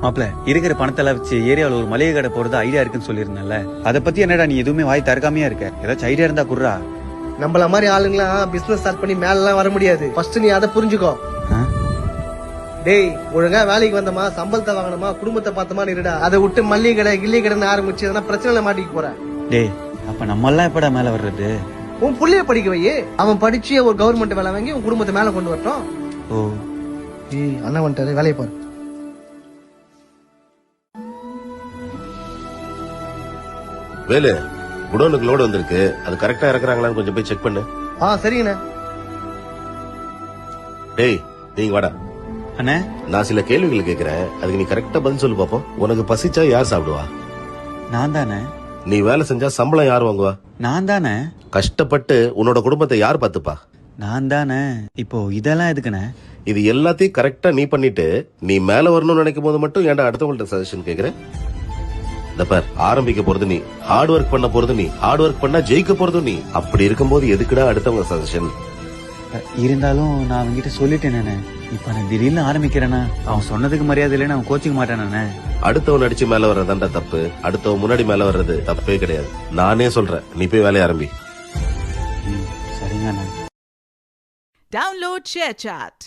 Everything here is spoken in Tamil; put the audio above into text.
மாப்பிள இருக்கிற பணத்தெல்லாம் வச்சு ஏரியாவில் ஒரு மளிகை கடை போறது ஐடியா இருக்குன்னு சொல்லியிருந்தேன்ல, அதை பத்தி என்னடா நீ எதுவுமே வாய் திறக்காமையா இருக்க? ஏதாச்சும் ஐடியா இருந்தா குடுறா. நம்மள மாதிரி ஆளுங்களாம் பிசினஸ் ஸ்டார்ட் பண்ணி மேல எல்லாம் வர முடியாது. ஃபர்ஸ்ட் நீ அதை புரிஞ்சுக்கோ. டேய், ஒழுங்கா வேலைக்கு வந்தமா, சம்பளத்தை வாங்கணுமா, குடும்பத்தை பார்த்தமா இருடா. அதை விட்டு மல்லிகை கடை கிள்ளி கடைன்னு ஆரம்பிச்சு எதனா பிரச்சனை மாட்டிக்க போற. டேய், அப்ப நம்ம எல்லாம் எப்படா மேல வர்றது? உன் புள்ளைய படிக்க வை. அவன் படிச்சு ஒரு கவர்மெண்ட் வேலை வாங்கி உன் குடும்பத்தை மேல கொண்டு வரட்டும். ஓ, அண்ணா வந்துட்டாரு, வேலையை பாரு. வேலு, குடோனுக்கு லோடு வந்திருக்கு. அது கரெக்டா இறக்குறாங்களான்னு கொஞ்சம் போய் செக் பண்ணு. சரிங்கண்ணா. டேய், நீங்க வாடா. அண்ணே, நான் சில கேள்விகள் கேக்குறேன், அதுக்கு நீ கரெக்டா பதில் சொல்லு பாப்போம். உனக்கு பசிச்சா யார் சாப்பிடுவா? நான் தானே. நீ வேலை செஞ்சா சம்பளம் யார் வாங்குவா? நான் தானே. கஷ்டப்பட்டு உன்னோட குடும்பத்தை யார் பாத்துப்பா? நான் தானே. இப்போ இதெல்லாம் எதுக்குண்ணே? இது எல்லாத்தையும் கரெக்டா நீ பண்ணிட்டு நீ மேல வரணும்னு நினைக்கும் போது மட்டும் ஏன்டா அடுத்தவங்கள்ட்ட சஜஷன் கேக்குற? இந்த பார், ஆரம்பிக்க போறது நீ, ஹார்ட் ஒர்க் பண்ண போறது நீ, ஹார்ட் ஒர்க் பண்ணா ஜெயிக்க போறது நீ. அப்படி இருக்கும்போது எதுக்குடா அடுத்தவங்க சஜஷன்? இருந்தாலும் நான் அவன்கிட்ட சொல்லிட்டேனே. இப்ப நான் திடீர்னு ஆரம்பிக்கிறேன்னா அவன் சொன்னதுக்கு மரியாதை இல்லைன்னு அவன் கோச்சிக்க மாட்டானே. அடுத்தவன் அடிச்சு மேல வர்றதாண்டா தப்பு. அடுத்தவன் முன்னாடி மேல வர்றது தப்பே கிடையாது. நானே சொல்றேன், நீ போய் வேலையை ஆரம்பி. சரிங்க. Download ShareChat.